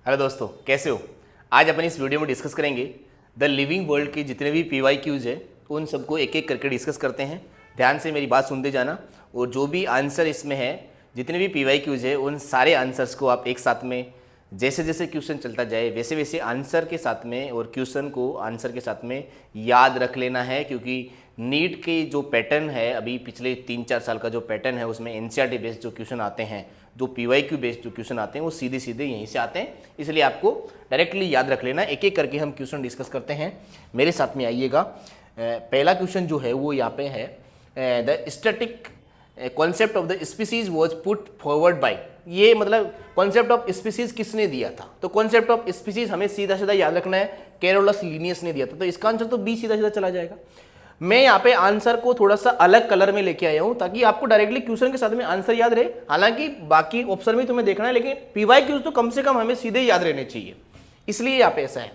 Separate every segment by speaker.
Speaker 1: Hello दोस्तों, कैसे हो। आज अपन इस वीडियो में डिस्कस करेंगे द लिविंग वर्ल्ड के जितने भी PYQs है उन सबको एक एक करके डिस्कस करते हैं। ध्यान से मेरी बात सुनते जाना और जो भी आंसर इसमें है, जितने भी PYQs है उन सारे आंसर्स को आप एक साथ में जैसे जैसे क्वेश्चन चलता जाए वैसे वैसे आंसर के साथ में और क्वेश्चन को आंसर के साथ में याद रख लेना है। क्योंकि नीट के जो पैटर्न है, अभी पिछले 3-4 साल का जो पैटर्न है उसमें NCERT बेस्ड जो क्वेश्चन आते हैं, जो PYQ बेस्ड जो क्वेश्चन आते हैं वो सीधे सीधे यहीं से आते हैं। इसलिए आपको डायरेक्टली याद रख लेना। एक एक करके हम क्वेश्चन डिस्कस करते हैं, मेरे साथ में आइएगा। पहला क्वेश्चन जो है वो यहाँ पे है, the static concept of the species was put forward bye. ये मतलब कॉन्सेप्ट ऑफ स्पीसीज किसने दिया था? तो कॉन्सेप्ट ऑफ स्पीसीज हमें सीधा सीधा याद रखना है, कैरोलस लिनियस ने दिया था। तो इसका आंसर तो बी सीधा सीधा चला जाएगा। मैं यहाँ पे आंसर को थोड़ा सा अलग कलर में लेके आया हूं ताकि आपको डायरेक्टली क्वेश्चन के साथ में आंसर याद रहे। हालांकि बाकी ऑप्शन भी तुम्हें देखना है, लेकिन PYQs तो कम से कम हमें सीधे याद रहने चाहिए, इसलिए यहाँ पे ऐसा है।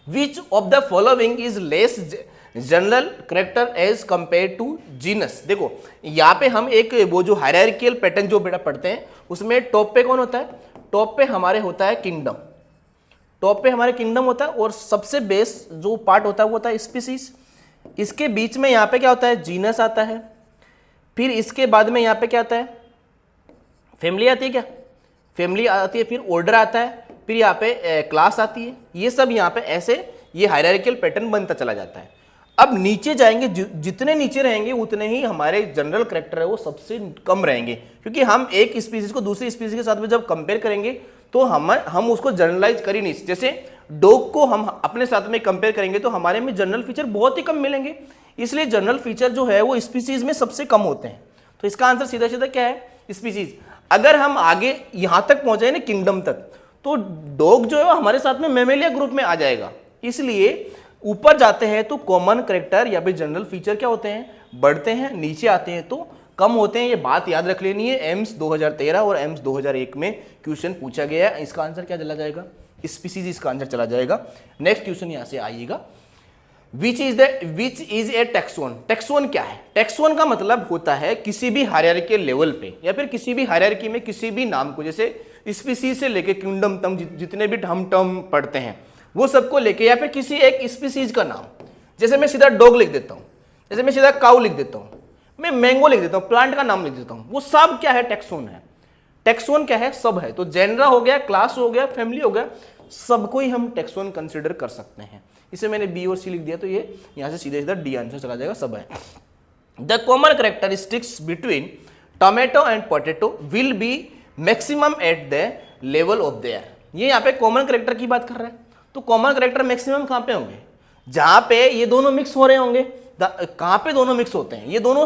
Speaker 1: Which of the following is less general character as compare to genus. देखो यहाँ पे हम एक वो जो हायरार्कियल पैटर्न जो बेटा पढ़ते हैं उसमें टॉप पे कौन होता है? टॉप पे हमारे होता है किंगडम। टॉप पे हमारे किंगडम होता है और सबसे बेस जो पार्ट होता है वो होता है स्पीसीज। इसके बीच में यहाँ पे क्या होता है? जीनस आता है। फिर इसके बाद में यहाँ पे क्या आता है? फैमिली आती है। क्या फैमिली आती है? फिर ऑर्डर आता है, फिर यहाँ पे क्लास आती है। ये सब यहाँ पे ऐसे ये हायरार्कियल पैटर्न बनता चला जाता है। अब नीचे जाएंगे, जितने नीचे रहेंगे उतने ही हमारे जनरल कैरेक्टर है वो सबसे कम रहेंगे, क्योंकि हम एक स्पीसीज को दूसरी स्पीसीज के साथ में जब कंपेयर करेंगे तो हम उसको जनरलाइज कर ही नहीं। जैसे डॉग को हम अपने साथ में कंपेयर करेंगे तो हमारे में जनरल फीचर बहुत ही कम मिलेंगे, इसलिए जनरल फीचर जो है वो स्पीसीज में सबसे कम होते हैं। तो इसका आंसर सीधा सीधा क्या है? स्पीसीज। अगर हम आगे यहां तक पहुंचे ना किंगडम तक, तो डॉग जो है हमारे साथ में मैमेलिया ग्रुप में आ जाएगा। इसलिए ऊपर जाते हैं तो कॉमन कैरेक्टर या फिर जनरल फीचर क्या होते हैं? बढ़ते हैं। नीचे आते हैं तो कम होते हैं। ये बात याद रख लेनी है। एम्स 2013 और एम्स 2001 में क्वेश्चन पूछा गया है। इसका आंसर क्या चला जाएगा? स्पीसीज इसका आंसर चला जाएगा। नेक्स्ट क्वेश्चन यहां से आइएगा। Which is a taxon. Taxon क्या है? टैक्सोन का मतलब होता है किसी भी हायरार्की लेवल पे या फिर किसी भी हायरार्की में किसी भी नाम को, जैसे स्पीसीज से लेके किंगडम तक जितने भी हम टर्म पढ़ते हैं वो सबको लेके, या फिर किसी एक स्पीसीज का नाम। जैसे मैं सीधा डॉग लिख देता हूं, जैसे मैं सीधा काऊ लिख देता हूं, मैं मैंगो लिख देता हूं, प्लांट का नाम लिख देता हूं, वो सब क्या है? टैक्सोन है। टैक्सोन क्या है? सब है। तो जेनरा हो गया, क्लास हो गया, फैमिली हो गया, सबको ही हम टैक्सोन कंसीडर कर सकते हैं। इसे मैंने बी और सी लिख दिया तो ये यहां से सीधे सीधा डी आंसर चला जाएगा। सब है। The common characteristics between tomato and potato will be maximum at the level of their. ये यहाँ पे कॉमन कैरेक्टर की बात कर रहे हैं, तो कॉमन कैरेक्टर मैक्सिमम कहां पे होंगे? जहां पे ये दोनों मिक्स हो रहे होंगे। कहां पे दोनों मिक्स होते हैं? ये दोनों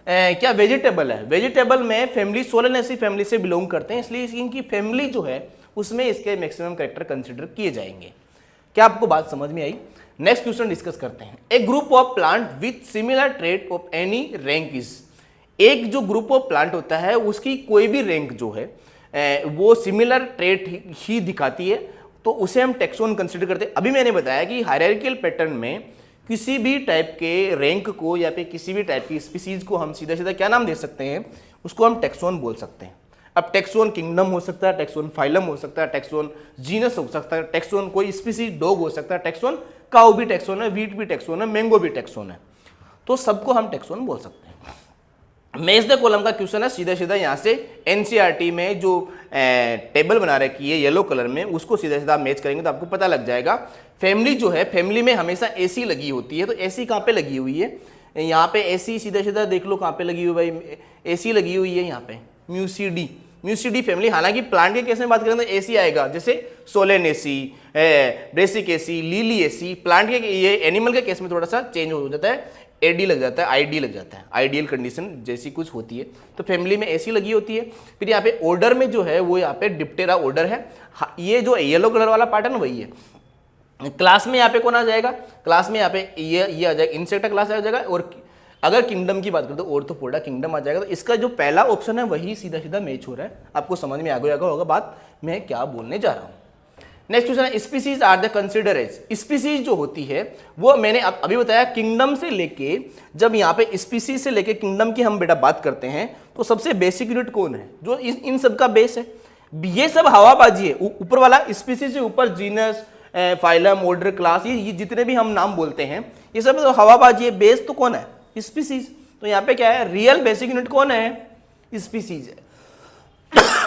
Speaker 1: क्या वेजिटेबल है? वेजिटेबल में फैमिली सोलेनेसी फैमिली से बिलोंग करते हैं, इसलिए इनकी फैमिली जो है उसमें इसके मैक्सिमम कैरेक्टर कंसीडर किए जाएंगे। क्या आपको बात समझ में आई? नेक्स्ट क्वेश्चन डिस्कस करते हैं। A group of plant with similar trait of any rank is. एक जो ग्रुप ऑफ प्लांट होता है उसकी कोई भी रैंक जो है वो सिमिलर ट्रेट ही दिखाती है, तो उसे हम टैक्सोन कंसीडर करते हैं। अभी मैंने बताया कि हायरार्कियल पैटर्न में किसी भी टाइप के रैंक को या फिर किसी भी टाइप की स्पीसीज को हम सीधा सीधा क्या नाम दे सकते हैं? उसको हम टैक्सोन बोल सकते हैं। अब टैक्सोन किंगडम हो सकता है, टैक्सोन फाइलम हो सकता है, टैक्सोन जीनस हो सकता है, टैक्सोन कोई स्पीसीज डॉग हो सकता है, टैक्सोन काऊ भी टैक्सोन है, वीट भी टैक्सोन है, मैंगो भी टैक्सोन है। तो सबको हम टैक्सोन बोल सकते हैं। मैच द कॉलम का क्वेश्चन है, सीधा सीधा यहाँ से NCERT में जो टेबल बना रखी है येलो कलर में, उसको सीधा सीधा मैच करेंगे तो आपको पता लग जाएगा। फैमिली जो है, फैमिली में हमेशा AC लगी होती है, तो AC कहाँ पे लगी हुई है? यहाँ पे AC सीधा सीधा देख लो कहाँ पे लगी हुई भाई? AC लगी हुई है यहाँ पे, म्यूसिडी फैमिली। हालांकि प्लांट के केस में बात करें तो AC आएगा, जैसे Solanaceae, Brassicaceae, lily AC। Plant के ये एनिमल के केस में थोड़ा सा चेंज हो जाता है, AD लग जाता है, ID लग जाता है, आइडियल कंडीशन जैसी कुछ होती है। तो फैमिली में AC लगी होती है। फिर यहाँ पे ऑर्डर में जो है वो यहाँ पे डिप्टेरा ऑर्डर है। ये जो येलो कलर वाला पार्ट है ना वही है। क्लास में यहाँ पे कौन आ जाएगा? क्लास में यहाँ पे ये आ जाएगा, इंसेक्टा क्लास आ जाएगा। और अगर किंगडम की बात करें तो ऑर्थोपोडा किंगडम आ जाएगा। तो इसका जो पहला ऑप्शन है वही सीधा सीधा मैच हो रहा है। आपको समझ में आ गया होगा बात मैं क्या बोलने जा रहा हूँ। नेक्स्ट क्वेश्चन है, species are the consider as. Species जो होती है वो मैंने अभी बताया किंगडम से लेके, जब यहाँ पे स्पीसीज से लेके किंगडम की हम बेटा बात करते हैं तो सबसे बेसिक यूनिट कौन है जो इन सब का बेस है? ये सब हवाबाजी है। ऊपर वाला स्पीसीज से ऊपर जीनस, फाइलम, ऑर्डर, क्लास, ये जितने भी हम नाम बोलते हैं ये सब तो हवाबाजी है। बेस तो कौन है? स्पीसीज। तो यहाँ पे क्या है? रियल बेसिक यूनिट कौन है? स्पीसीज है।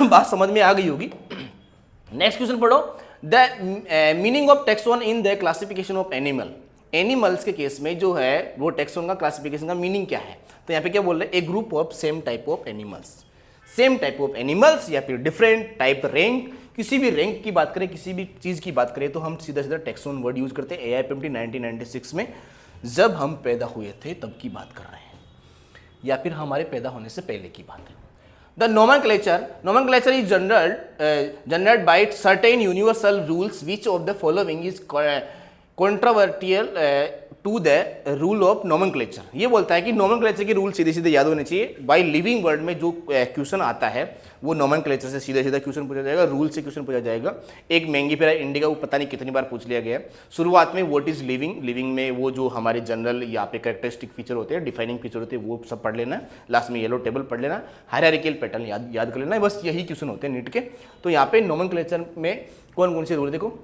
Speaker 1: बात समझ में आ गई होगी। नेक्स्ट क्वेश्चन पढ़ो। The meaning of taxon in the classification of animal. Animals के केस में जो है वो टैक्सोन का क्लासिफिकेशन का मीनिंग क्या है? तो यहाँ पे क्या बोल रहे हैं? A group of same type of animals. Same type of animals या फिर डिफरेंट टाइप रैंक, किसी भी रैंक की बात करें, किसी भी चीज की बात करें तो हम सीधा सीधा टैक्सोन वर्ड यूज करते हैं। AIPMT 1996 में जब हम पैदा हुए थे तब की बात कर रहे हैं, या फिर हमारे पैदा होने से पहले की बात है। The nomenclature is generated by certain universal rules. Which of the following is controversial to the rule of nomenclature? ये बोलता है कि nomenclature के रूल सीधे सीधे याद होने चाहिए। बाई लिविंग वर्ड में जो क्वेश्चन आता है वो nomenclature से सीधा सीधा क्वेश्चन पूछा जाएगा, रूल से क्वेश्चन पूछा जाएगा। एक मैंगीफेरा इंडिका वो पता नहीं कितनी बार पूछ लिया गया। शुरुआत में व्हाट इज लिविंग, लिविंग में वो जो हमारे जनरल यहाँ पे कैरेक्टरिस्टिक फीचर होते हैं, डिफाइनिंग फीचर होते हैं, वो सब पढ़ लेना। लास्ट में येलो टेबल पढ़ लेना, हायरार्किकल पैटर्न याद कर लेना। बस यही क्वेश्चन होते हैं नीट के। तो यहाँ पे nomenclature में कौन कौन से रूल देखो।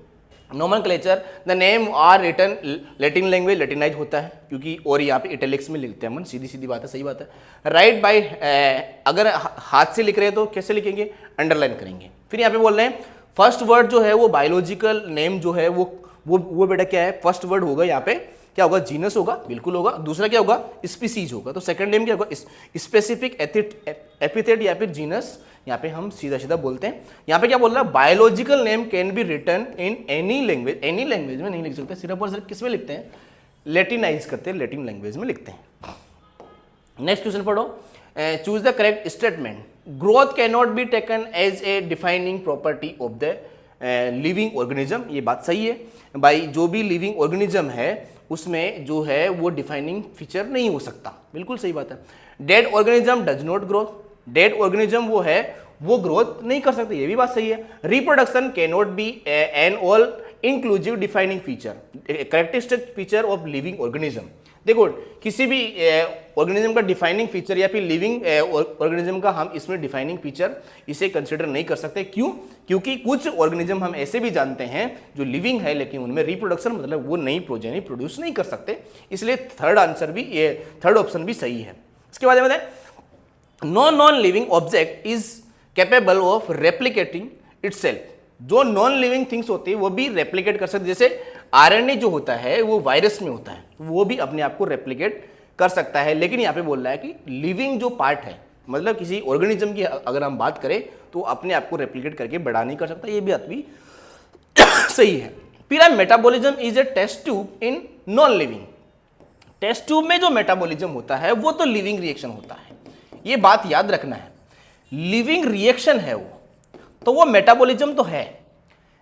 Speaker 1: Nomenclature, the name are written Latin language, latinize होता है क्योंकि, और यहाँ पे इटैलिक्स में लिखते हैं मन, सीधी सीधी बात है, सही बात है। राइट बाय, अगर हाथ से लिख रहे हैं तो कैसे लिखेंगे? अंडरलाइन करेंगे। फिर यहाँ पे बोल रहे हैं फर्स्ट वर्ड जो है वो बायोलॉजिकल नेम जो है वो बेटा क्या है? फर्स्ट वर्ड होगा यहाँ पे क्या होगा? जीनस होगा, बिल्कुल होगा। दूसरा क्या होगा? स्पीसीज होगा। तो सेकंड नेम क्या होगा? स्पेसिफिक एपिथेट या फिर जीनस, यहाँ पे हम सीधा सीधा बोलते हैं। यहाँ पे क्या बोल रहा है? Biological name can be written in any language. Any language में नहीं लिख सकते, सिर्फ और सिर्फ किस में लिखते हैं? लैटिनाइज करते हैं, लैटिन लैंग्वेज में लिखते हैं। नेक्स्ट क्वेश्चन पढ़ो। Choose the correct statement. Growth can not be taken as a defining property of the living organism. ये बात सही है भाई, जो भी लिविंग ऑर्गेनिज्म है उसमें जो है वो डिफाइनिंग फीचर नहीं हो सकता, बिल्कुल सही बात है। Dead organism does not grow, dead organism वो है वो ग्रोथ नहीं कर सकते, ये भी बात सही है। Reproduction can not be an all inclusive defining feature, characteristic feature of living organism. देखो किसी भी ऑर्गेनिज्म का डिफाइनिंग फीचर या फिर लिविंग ऑर्गेनिज्म का हम इसमें डिफाइनिंग फीचर इसे कंसिडर नहीं कर सकते। क्यों? क्योंकि कुछ ऑर्गेनिज्म हम ऐसे भी जानते हैं जो लिविंग है लेकिन उनमें रिप्रोडक्शन मतलब वो नई प्रोजेनी प्रोड्यूस नहीं कर सकते, इसलिए थर्ड ऑप्शन भी सही है। इसके बाद बताएं, non living object is capable of replicating itself. जो नॉन लिविंग थिंग्स होती है वो भी रेप्लिकेट कर सकते, जैसे RNA जो होता है वो वायरस में होता है, वो भी अपने आप को रेप्लिकेट कर सकता है। लेकिन यहाँ पे बोल रहा है कि लिविंग जो पार्ट है, मतलब किसी ऑर्गेनिज्म की अगर हम बात करें तो अपने आप को रेप्लिकेट करके बड़ा नहीं कर सकता, ये भी बात भी सही है। फिर metabolism is a test tube in non living. Test tube में जो मेटाबॉलिज्म होता है वो तो लिविंग रिएक्शन होता है, ये बात याद रखना है। लिविंग रिएक्शन है वो, तो वो मेटाबॉलिज्म तो है,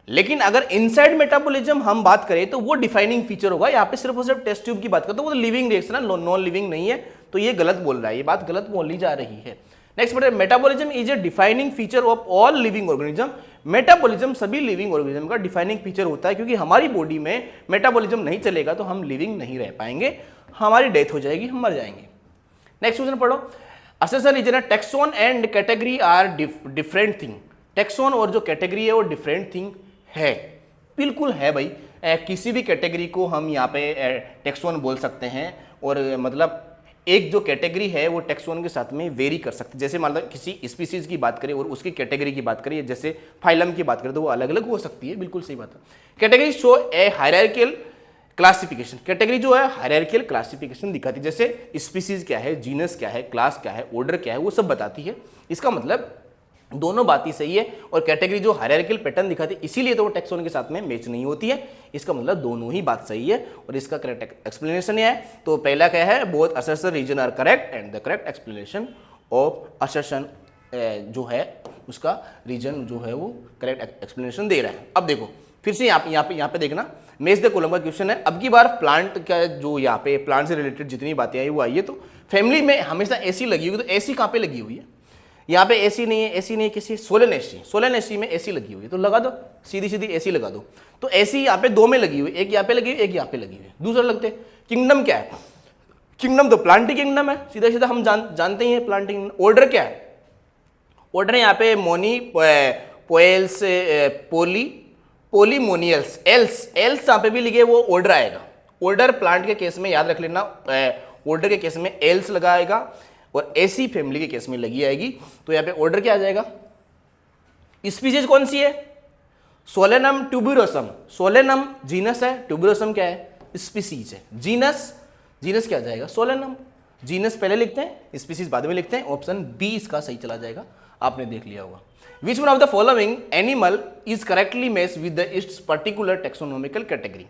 Speaker 1: लेकिन अगर इनसाइड मेटाबॉलिज्म हम बात करें तो वो डिफाइनिंग फीचर होगा। यहाँ पे सिर्फ और सिर्फ टेस्ट ट्यूब की बात करते तो वो तो लिविंग रिएक्शन है, नॉन लिविंग नहीं है, तो ये गलत बोल रहा है, ये बात गलत बोली जा रही है। नेक्स्ट बताइए, metabolism is A defining feature of all living organism. Metabolism सभी लिविंग ऑर्गेनिज्म का डिफाइनिंग फीचर होता है, क्योंकि हमारी बॉडी में मेटाबॉलिज्म नहीं चलेगा तो हम लिविंग नहीं रह पाएंगे, हमारी डेथ हो जाएगी, हम मर जाएंगे। नेक्स्ट क्वेश्चन पढ़ो। Assertion is a taxon and category are different thing. Taxon और जो कैटेगरी है वो डिफरेंट थिंग है, बिल्कुल है भाई। किसी भी कैटेगरी को हम यहाँ पे टैक्सोन बोल सकते हैं, और मतलब एक जो कैटेगरी है वो टैक्सोन के साथ में वेरी कर सकते हैं। जैसे मान लो किसी स्पीसीज की बात करें और उसकी कैटेगरी की बात करें, जैसे फाइलम की बात करें तो वो अलग अलग हो सकती है, बिल्कुल सही बात है। कैटेगरी शो ए हायरार्किकल क्लासिफिकेशन। कैटेगरी जो है हायरार्किकल क्लासिफिकेशन दिखाती है, जैसे स्पीसीज क्या है, जीनस क्या है, क्लास क्या है, ऑर्डर क्या है, वो सब बताती है। इसका मतलब दोनों बात ही सही है, और कैटेगरी जो हायरार्किकल पैटर्न दिखाती है इसीलिए तो वो टैक्सोन के साथ में मैच नहीं होती है। इसका मतलब दोनों ही बात सही है, और इसका करेक्ट एक्सप्लेनेशन है। तो पहला क्या है, both assertion reason are correct and the correct explanation of assertion जो है उसका रीजन जो है वो करेक्ट एक्सप्लेनेशन दे रहा है। अब देखो फिर से यहाँ पे देखना, मैच द कॉलम का क्वेश्चन है। अब की बार प्लांट का जो यहाँ पे प्लांट से रिलेटेड जितनी बातें आई वो आई है। तो फैमिली में हमेशा एसी लगी हुई, तो एसी कहाँ पे लगी हुई है? यहाँ पे एसी नहीं है, एसी नहीं है किसी सोलन एसी में एसी लगी हुई है, तो लगा दो, सीधी सीधी एसी लगा दो। तो एसी यहाँ पे दो में लगी हुई, एक यहाँ पे लगी हुई, एक यहाँ पे लगी हुई है। दूसरा लगते किंगडम क्या है? किंगडम तो प्लांट किंगडम है, सीधा सीधा हम जानते ही हैं प्लांट किंगडम। ऑर्डर क्या है? ऑर्डर है यहाँ पे मोनी पोएल्स, पोली, पोलीमोनियल्स, एल्स, एल्स जहाँ पे भी लिखे वो ऑर्डर आएगा। ऑर्डर प्लांट के केस में याद रख लेना, ऑर्डर के केस में एल्स लगाएगा और एसी फैमिली के केस में लगी आएगी। तो यहाँ पे ऑर्डर क्या आ जाएगा? स्पीसीज कौन सी है? सोलेनम ट्यूबरोसम, सोलेनम जीनस है, ट्यूबरोसम क्या है? स्पीसीज है। जीनस, जीनस क्या आ जाएगा? सोलेनम। जीनस पहले लिखते हैं, स्पीसीज बाद में लिखते हैं। ऑप्शन बी इसका सही चला जाएगा, आपने देख लिया होगा। Which one of the following animal is correctly match with the it's particular taxonomical category.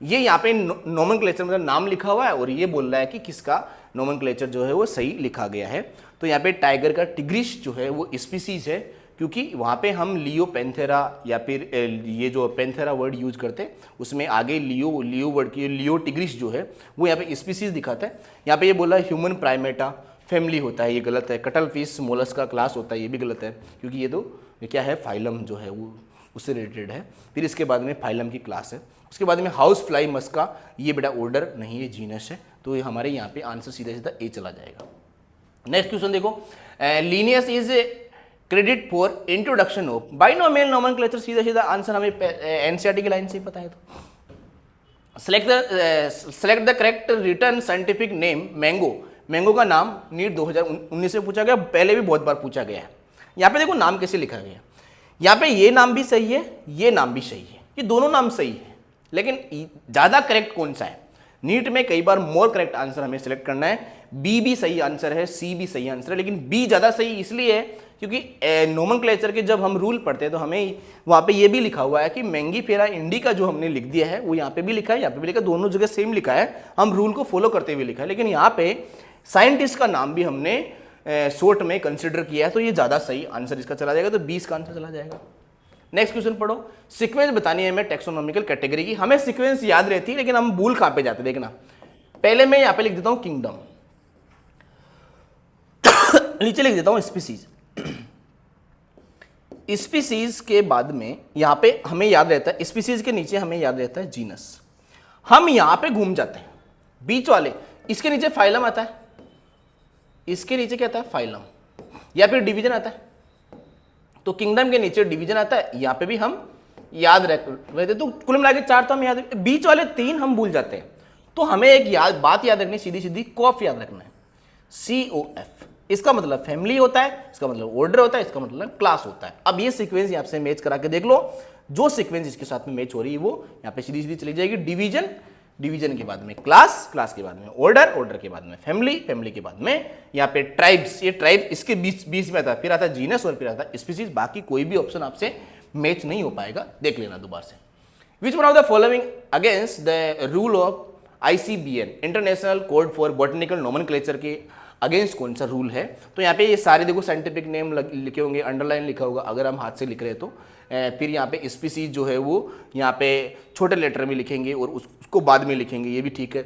Speaker 1: ये यहाँ पे नोमेनक्लेचर मतलब नाम लिखा हुआ है और ये बोल रहा है कि किसका नोमेनक्लेचर जो है वो सही लिखा गया है। तो यहाँ पे टाइगर का टिग्रिश जो है वो स्पीसीज है, क्योंकि वहाँ पे हम लियो पैंथेरा या फिर ये जो पैंथेरा वर्ड यूज करते हैं उसमें आगे लियो वर्ड की लियो टिग्रिश जो है वो यहाँ पे स्पीसीज दिखाता है। यहाँ पे ये बोला ह्यूमन प्राइमेटा फैमिली होता है, ये गलत है। कटल फिश मोलस का क्लास होता है, ये भी गलत है, क्योंकि ये तो क्या है, फाइलम जो है वो उससे रिलेटेड है। फिर इसके बाद में फाइलम की क्लास है। उसके बाद में हाउस फ्लाई मस्का, ये बेटा ऑर्डर नहीं है, जीनस है। तो ये हमारे यहाँ पे आंसर सीधा सीधा ए चला जाएगा। नेक्स्ट क्वेश्चन देखो, Linnaeus is credit for introduction of binomial nomenclature. सीधा सीधा आंसर हमें एनसीईआरटी की लाइन से ही पता है। तो select the correct return scientific name mango. Mango का नाम नीट 2019 में पूछा गया, पहले भी बहुत बार पूछा गया है। यहाँ पे देखो नाम कैसे लिखा गया है। यहाँ पे ये नाम भी सही है, ये नाम भी सही है, ये दोनों नाम सही है, लेकिन ज़्यादा करेक्ट कौन सा है? नीट में कई बार मोर करेक्ट आंसर हमें सिलेक्ट करना है। बी भी सही आंसर है, सी भी सही आंसर है, लेकिन बी ज़्यादा सही इसलिए है क्योंकि नोमेनक्लेचर के जब हम रूल पढ़ते हैं तो हमें वहाँ पे ये भी लिखा हुआ है कि मैंगीफेरा इंडिका जो हमने लिख दिया है वो यहाँ पे भी लिखा है, यहाँ पे भी लिखा है, दोनों जगह सेम लिखा है, हम रूल को फॉलो करते हुए लिखा है। लेकिन यहाँ पे साइंटिस्ट का नाम भी हमने शॉर्ट में कंसिडर किया है, तो ये ज़्यादा सही आंसर इसका चला जाएगा, तो 20 का आंसर चला जाएगा। नेक्स्ट क्वेश्चन पढ़ो, सीक्वेंस बतानी है हमें टेक्सोनोमिकल कैटेगरी की। हमें सीक्वेंस याद रहती है लेकिन हम भूल कहाँ पे जाते, देखना। पहले मैं यहाँ पे लिख देता हूँ किंगडम, नीचे लिख देता हूँ स्पीसीज। स्पीसीज के बाद में यहाँ पे हमें याद रहता है, स्पीसीज के नीचे हमें याद रहता है जीनस। हम यहाँ पे घूम जाते हैं बीच वाले, इसके नीचे फाइलम आता है, इसके नीचे क्या आता है? फाइलम, या फिर डिवीजन आता है। तो किंगडम के नीचे डिवीजन आता है, यहाँ पे भी हम याद रहते। तो कुल मिला के 4 तो हम याद, बीच वाले 3 हम भूल जाते हैं। तो हमें एक बात याद रखनी, सीधी सीधी कॉफ याद रखना है, COF। इसका मतलब फैमिली होता है, इसका मतलब ऑर्डर होता है, इसका मतलब क्लास होता है। अब ये सीक्वेंस यहाँ से मैच करा के देख लो, जो सीक्वेंस इसके साथ में मैच हो रही है वो यहाँ पे सीधी सीधी चली जाएगी। डिवीजन, डिवीजन के बाद में क्लास, क्लास के बाद में ऑर्डर, ऑर्डर के बाद में फैमिली, फैमिली के बाद में यहाँ पे ट्राइब्स, ये ट्राइब इसके बीच में आता है, फिर आता है जीनस और फिर आता है स्पीसीज। बाकी कोई भी ऑप्शन आपसे मैच नहीं हो पाएगा, देख लेना दोबारा से। Which one of the following against the rule of ICBN, international code for botanical nomenclature के अगेंस्ट कौन सा रूल है? तो यहाँ पे ये सारे देखो साइंटिफिक नेम लिखे होंगे, अंडरलाइन लिखा होगा अगर हम हाथ से लिख रहे हैं तो। फिर यहाँ पे स्पीसीज जो है वो यहाँ पे छोटे लेटर में लिखेंगे और उसको बाद में लिखेंगे, ये भी ठीक है।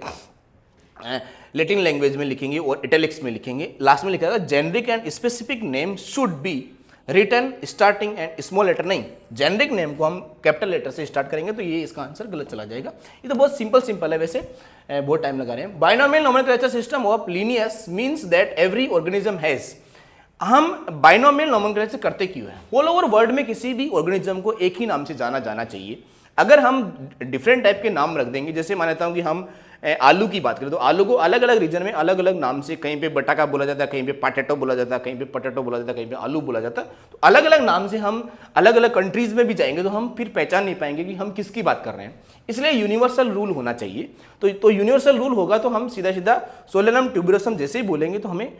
Speaker 1: लैटिन लैंग्वेज में लिखेंगे और इटैलिक्स में लिखेंगे। लास्ट में लिखा है generic and specific name should be written starting and small letter. नहीं, जेनरिक नेम को हम कैपिटल लेटर से स्टार्ट करेंगे, तो ये इसका आंसर गलत चला जाएगा। ये तो बहुत सिंपल है, वैसे बहुत टाइम लगा रहे हैं। Binomial nomenclature system of Linnaeus means that every organism has. हम बाइनोमियल नोमेनक्लेचर करते क्यों है? ऑल ओवर वर्ल्ड में किसी भी ऑर्गेनिज्म को एक ही नाम से जाना जाना चाहिए। अगर हम डिफरेंट टाइप के नाम रख देंगे, जैसे मानता हूँ कि हम आलू की बात करें तो आलू को अलग अलग रीजन में अलग अलग नाम से, कहीं पे बटाका बोला जाता है, कहीं पे पटेटो बोला जाता है, कहीं पे पटेटो बोला जाता है, कहीं पे आलू बोला जाता है। तो अलग अलग नाम से हम अलग अलग कंट्रीज में भी जाएंगे तो हम फिर पहचान नहीं पाएंगे कि हम किसकी बात कर रहे हैं। इसलिए यूनिवर्सल रूल होना चाहिए। तो यूनिवर्सल रूल होगा तो हम सीधा सीधा सोलेनम ट्यूबरोसम जैसे ही बोलेंगे तो हमें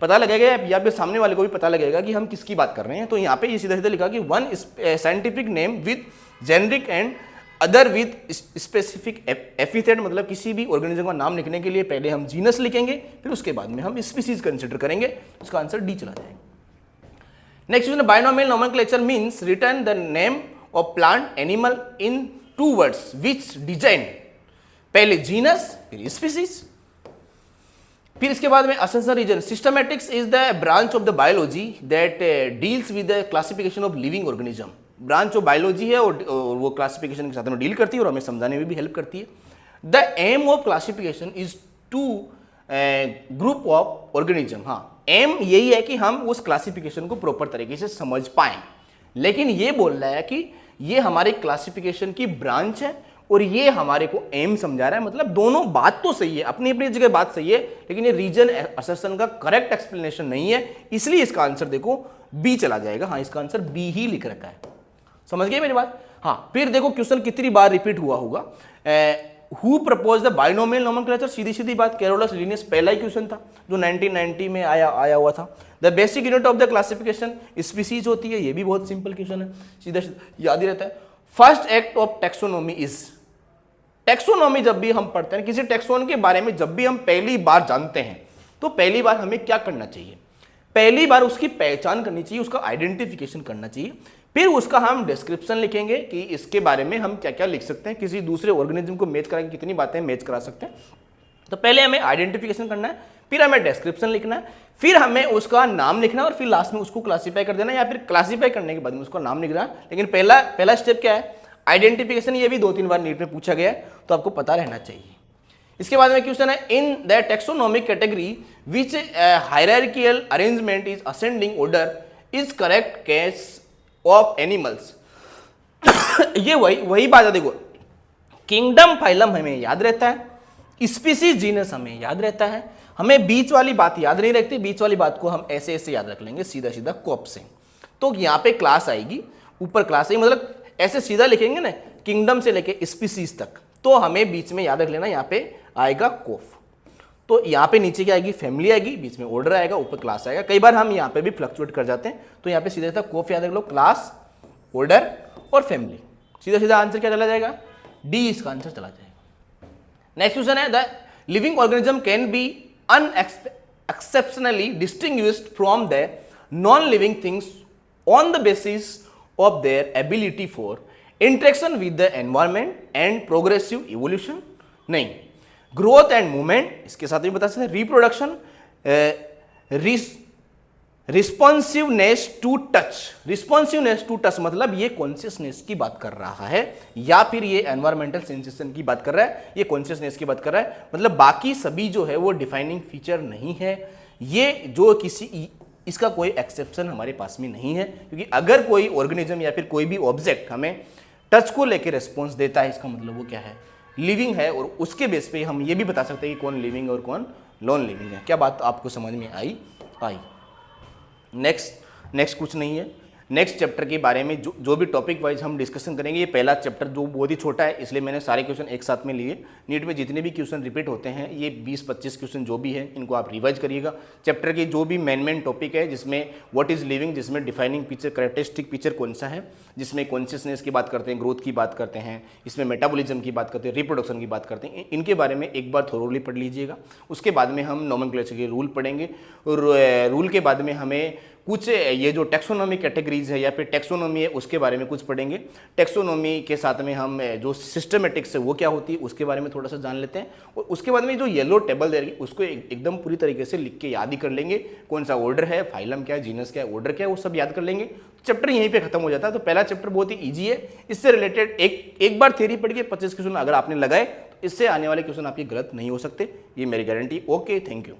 Speaker 1: पता लगेगा, या फिर सामने वाले को भी पता लगेगा कि हम किसकी बात कर रहे हैं। तो यहाँ पे ये सीधा सीधा लिखा कि one scientific name with generic and other with specific epithet, मतलब किसी भी ऑर्गेनिज्म का नाम लिखने के लिए पहले हम जीनस लिखेंगे, फिर उसके बाद में हम स्पीसीज कंसिडर करेंगे। उसका आंसर डी चला जाएगा। Next question, binomial nomenclature means return the name of plant animal in 2 words which design. पहले जीनस फिर स्पीसीज, फिर इसके बाद में assertion reason. Systematics is the branch of the biology that deals with the classification of living organism. Branch of biology है और वो classification के साथ में डील करती है और हमें समझाने में भी हेल्प करती है। The aim of classification is to group of organism. हाँ, एम यही है कि हम उस क्लासिफिकेशन को प्रॉपर तरीके से समझ पाएं। लेकिन ये बोल रहा है कि ये हमारे क्लासिफिकेशन की ब्रांच है और ये हमारे को एम समझा रहा है। मतलब दोनों बात तो सही है, अपनी अपनी जगह बात सही है, लेकिन ये रीजन असर्शन का करेक्ट एक्सप्लेनेशन नहीं है, इसलिए इसका आंसर देखो बी चला जाएगा। हाँ, इसका आंसर बी ही लिख रखा है। समझ गए मेरी बात? हाँ, फिर देखो क्वेश्चन कितनी बार रिपीट हुआ होगा। Who propose the binomial nomenclature, सीधी सीधी बात, कैरोलस लिनियस पहला ही क्वेश्चन था जो 1990 में आया हुआ था। The basic unit of the classification species होती है, ये भी बहुत सिंपल क्वेश्चन है, सीधा याद ही रहता है। First act of taxonomy is, taxonomy जब भी हम पढ़ते हैं, किसी टेक्सोन के बारे में जब भी हम पहली बार जानते हैं, तो पहली बार हमें क्या करना चाहिए? पहली बार उसकी पहचान करनी चाहिए, उसका आइडेंटिफिकेशन करना चाहिए, फिर उसका हम डिस्क्रिप्शन लिखेंगे कि इसके बारे में हम क्या क्या लिख सकते हैं, किसी दूसरे ऑर्गेनिज्म को मैच कराएंगे, कितनी बातें मैच करा सकते हैं। तो पहले हमें आइडेंटिफिकेशन करना है, फिर हमें डिस्क्रिप्शन लिखना है, फिर हमें उसका नाम लिखना है और फिर लास्ट में उसको क्लासीफाई कर देना, या फिर क्लासीफाई करने के बाद में उसका नाम लिखना है। लेकिन पहला स्टेप क्या है? आइडेंटिफिकेशन। ये भी 2-3 बार नीट में पूछा गया है, तो आपको पता रहना चाहिए। इसके बाद में क्वेश्चन है, in the taxonomic category which hierarchical arrangement is ascending order is correct case of animals. ये वही बात है। देखो, किंगडम फाइलम हमें याद रहता है, स्पीसीज जीनस हमें याद रहता है, हमें बीच वाली बात याद नहीं रहती। बीच वाली बात को हम ऐसे ऐसे याद रख लेंगे, सीधा सीधा कॉप से। तो यहाँ पे क्लास आएगी, ऊपर क्लास आएगी, मतलब ऐसे सीधा लिखेंगे ना, किंगडम से लेके स्पीसीज तक, तो हमें बीच में याद रख लेना, यहाँ पे आएगा कोफ। तो यहाँ पे नीचे क्या आएगी? फैमिली आएगी, बीच में ऑर्डर आएगा, ऊपर क्लास आएगा। कई बार हम यहाँ पे भी फ्लक्चुएट कर जाते हैं, तो यहाँ पे सीधा सीधा कोफ याद रख लो, क्लास, ऑर्डर और फैमिली। सीधा सीधा आंसर क्या चला जाएगा? डी इसका आंसर चला जाएगा। नेक्स्ट क्वेश्चन है, the living organism can be unexceptionally distinguished from the non living things on the basis of their ability for interaction with the environment and progressive evolution. नहीं, growth and movement, इसके साथ भी बता सकते हैं, reproduction, responsiveness to touch. Responsiveness to touch मतलब ये consciousness की बात कर रहा है, या फिर ये एनवायरमेंटल सेंसेशन की बात कर रहा है, ये कॉन्शियसनेस की बात कर रहा है। मतलब बाकी सभी जो है वो डिफाइनिंग फीचर नहीं है, ये जो किसी इसका कोई एक्सेप्शन हमारे पास में नहीं है। क्योंकि अगर कोई ऑर्गेनिज्म या फिर कोई भी ऑब्जेक्ट हमें टच को लेकर रिस्पॉन्स देता है, इसका मतलब वो क्या है? लिविंग है, और उसके बेस पे हम ये भी बता सकते हैं कि कौन लिविंग और कौन नॉन लिविंग है। क्या बात आपको समझ में आई? नेक्स्ट कुछ नहीं है। नेक्स्ट चैप्टर के बारे में जो भी टॉपिक वाइज हम डिस्कशन करेंगे, ये पहला चैप्टर जो बहुत ही छोटा है, इसलिए मैंने सारे क्वेश्चन एक साथ में लिए। नीट में जितने भी क्वेश्चन रिपीट होते हैं, ये 20-25 क्वेश्चन जो भी है, इनको आप रिवाइज करिएगा। चैप्टर के जो भी मेन टॉपिक है, जिसमें व्हाट इज लिविंग, जिसमें डिफाइनिंग फीचर, कैरेक्टरिस्टिक फीचर कौन सा है, जिसमें कॉन्शियसनेस की बात करते हैं, ग्रोथ की बात करते हैं, इसमें मेटाबॉलिज्म की बात करते हैं, रिप्रोडक्शन की बात करते हैं, इनके बारे में एक बार थोरोली पढ़ लीजिएगा। उसके बाद में हम नोमेनक्लेचर के रूल पढ़ेंगे, और रूल के बाद में हमें कुछ ये जो टेक्सोनोमी कैटेगरीज है या फिर टेक्सोनोमी है, उसके बारे में कुछ पढ़ेंगे। टेक्सोनोमी के साथ में हम जो सिस्टमेटिक्स है वो क्या होती है, उसके बारे में थोड़ा सा जान लेते हैं। और उसके बाद में जो येलो टेबल देगी, उसको एकदम पूरी तरीके से लिख के याद ही कर लेंगे। कौन सा ऑर्डर है, फाइलम क्या है, जीनस क्या है, ऑर्डर क्या है, वो सब याद कर लेंगे। चैप्टर यहीं पे खत्म हो जाता है। तो पहला चैप्टर बहुत ही ईजी है। इससे रिलेटेड एक बार थ्योरी पढ़ के 25 क्वेश्चन अगर आपने लगाए, तो इससे आने वाले क्वेश्चन आपके गलत नहीं हो सकते, ये मेरी गारंटी। Okay, thank you.